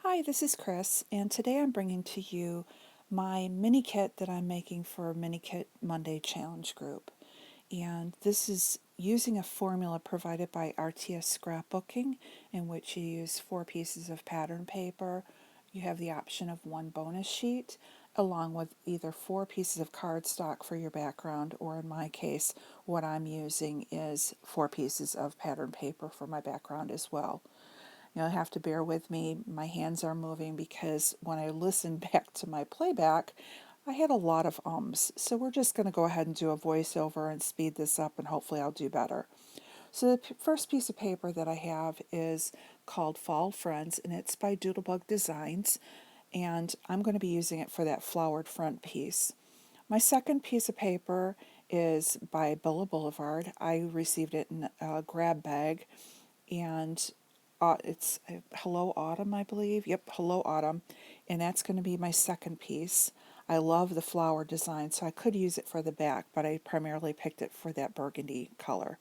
Hi, this is Chris, and today I'm bringing to you my mini kit that I'm making for Mini Kit Monday Challenge group. And this is using a formula provided by RTS Scrapbooking, in which you use 4 pieces of pattern paper. You have the option of 1 bonus sheet, along with either 4 pieces of cardstock for your background, or in my case, what I'm using is 4 pieces of pattern paper for my background as well. You'll have to bear with me. My hands are moving because when I listened back to my playback, I had a lot of ums. So we're just going to go ahead and do a voiceover and speed this up, and hopefully I'll do better. So the first piece of paper that I have is called Fall Friends, and it's by Doodlebug Designs, and I'm going to be using it for that flowered front piece. My second piece of paper is by Bella Boulevard. I received it in a grab bag, and it's Hello Autumn, I believe. Yep, Hello Autumn, and that's going to be my second piece. I love the flower design, so I could use it for the back, but I primarily picked it for that burgundy color.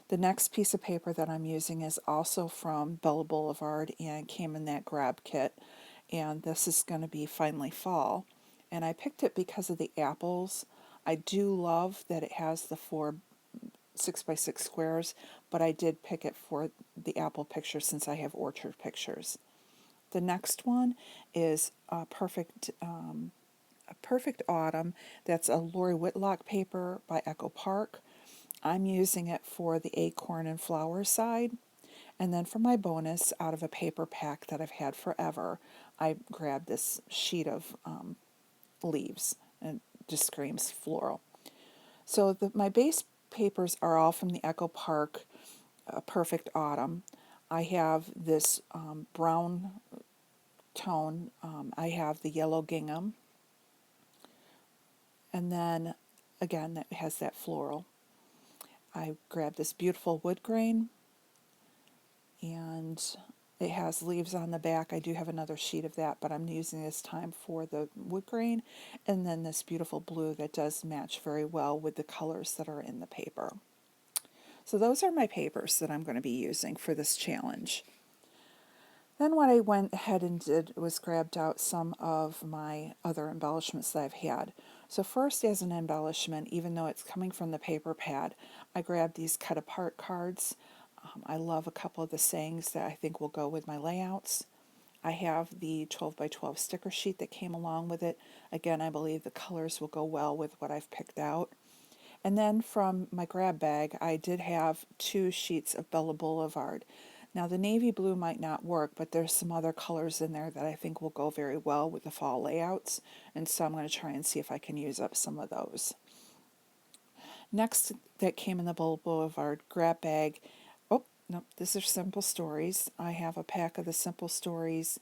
The next piece of paper that I'm using is also from Bella Boulevard and came in that grab kit, and this is going to be Finally Fall. And I picked it because of the apples. I do love that it has the 4 6x6 squares, but I did pick it for the apple picture since I have orchard pictures. The next one is a perfect autumn. That's a Lori Whitlock paper by Echo Park. I'm using it for the acorn and flower side. And then for my bonus, out of a paper pack that I've had forever, I grabbed this sheet of leaves, and it just screams floral. So my base papers are all from the Echo Park Perfect Autumn. I have this brown tone. I have the yellow gingham, and then again that has that floral. I grabbed this beautiful wood grain, and it has leaves on the back. I do have another sheet of that, but I'm using this time for the wood grain, and then this beautiful blue that does match very well with the colors that are in the paper. So those are my papers that I'm going to be using for this challenge. Then what I went ahead and did was grabbed out some of my other embellishments that I've had. So first, as an embellishment, even though it's coming from the paper pad, I grabbed these cut apart cards. I love a couple of the sayings that I think will go with my layouts. I have the 12 by 12 sticker sheet that came along with it. Again, I believe the colors will go well with what I've picked out. And then from my grab bag, I did have 2 sheets of Bella Boulevard. Now, the navy blue might not work, but there's some other colors in there that I think will go very well with the fall layouts, and so I'm going to try and see if I can use up some of those. Next, that came in the Bella Boulevard grab bag. Oh, no, these are Simple Stories. I have a pack of the Simple Stories.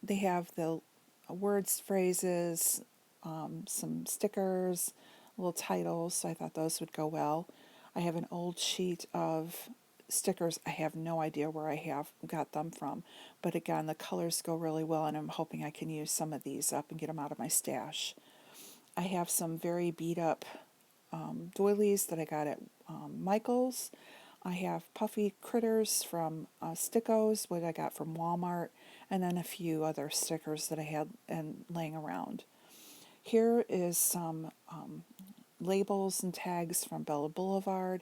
They have the words, phrases, some stickers, little titles, so I thought those would go well. I have an old sheet of stickers. I have no idea where I have got them from, but again, the colors go really well, and I'm hoping I can use some of these up and get them out of my stash. I have some very beat up doilies that I got at Michael's. I have puffy critters from Stickos, what I got from Walmart, and then a few other stickers that I had and laying around. Here is some labels and tags from Bella Boulevard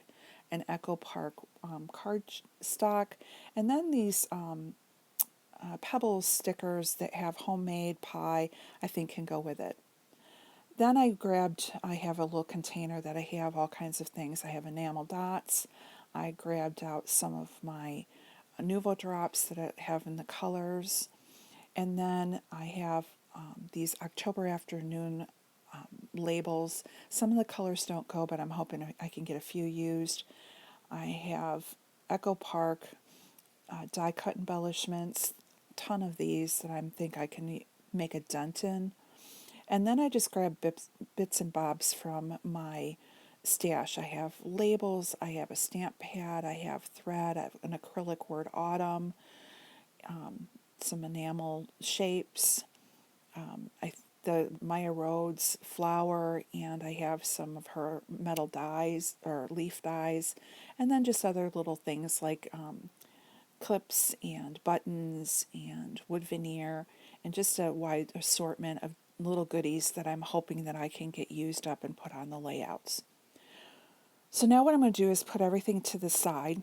and Echo Park card stock, and then these Pebbles stickers that have homemade pie, I think can go with it. Then I have a little container that I have all kinds of things. I have enamel dots. I grabbed out some of my Nuvo drops that I have in the colors. And then I have these October afternoon labels. Some of the colors don't go, but I'm hoping I can get a few used. I have Echo Park die cut embellishments, ton of these that I think I can make a dent in. And then I just grab bits and bobs from my stash. I have labels, I have a stamp pad, I have thread, I have an acrylic word autumn, some enamel shapes, the Maya Rhodes flower, and I have some of her metal dies or leaf dies, and then just other little things like clips and buttons and wood veneer and just a wide assortment of little goodies that I'm hoping that I can get used up and put on the layouts. So now what I'm going to do is put everything to the side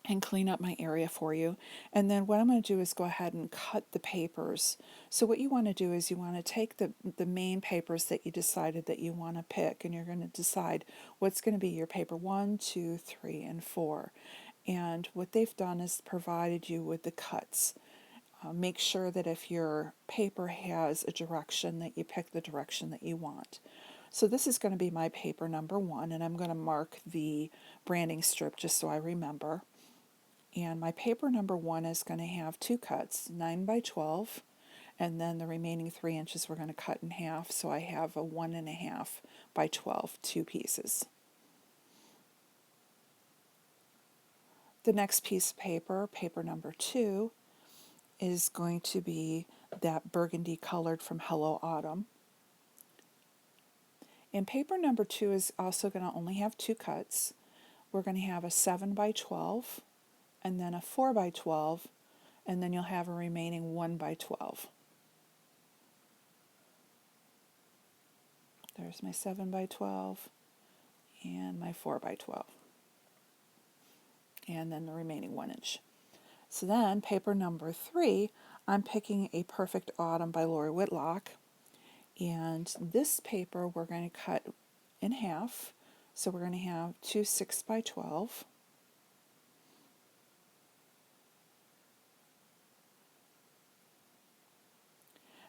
and clean up my area for you. And then what I'm going to do is go ahead and cut the papers. So what you want to do is you want to take the main papers that you decided that you want to pick, and you're going to decide what's going to be your paper 1, 2, 3, and 4. And what they've done is provided you with the cuts. Make sure that if your paper has a direction that you pick the direction that you want. So this is going to be my paper number 1, and I'm going to mark the branding strip just so I remember. And my paper number 1 is going to have 2 cuts, 9 by 12, and then the remaining 3 inches we're going to cut in half, so I have a 1.5 by 12, 2 pieces. The next piece of paper, paper number 2, is going to be that burgundy colored from Hello Autumn. And paper number 2 is also going to only have 2 cuts. We're going to have a 7 by 12, and then a 4 by 12, and then you'll have a remaining 1 by 12. There's my 7 by 12 and my 4 by 12. And then the remaining 1 inch. So then paper number 3, I'm picking a Perfect Autumn by Lori Whitlock. And this paper we're going to cut in half. So we're going to have 2 6 by 12.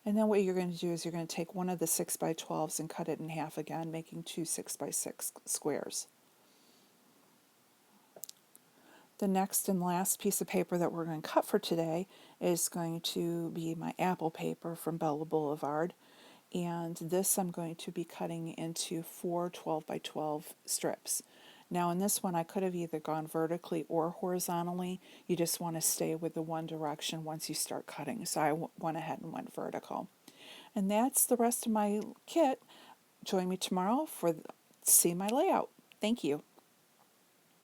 And then what you're going to do is you're going to take one of the 6 by 12s and cut it in half again, making 2 6 by 6 squares. The next and last piece of paper that we're going to cut for today is going to be my apple paper from Bella Boulevard. And this I'm going to be cutting into 4 12 by 12 strips. Now in this one I could have either gone vertically or horizontally. You just want to stay with the one direction once you start cutting. So I went ahead and went vertical. And that's the rest of my kit. Join me tomorrow for see my layout. Thank you.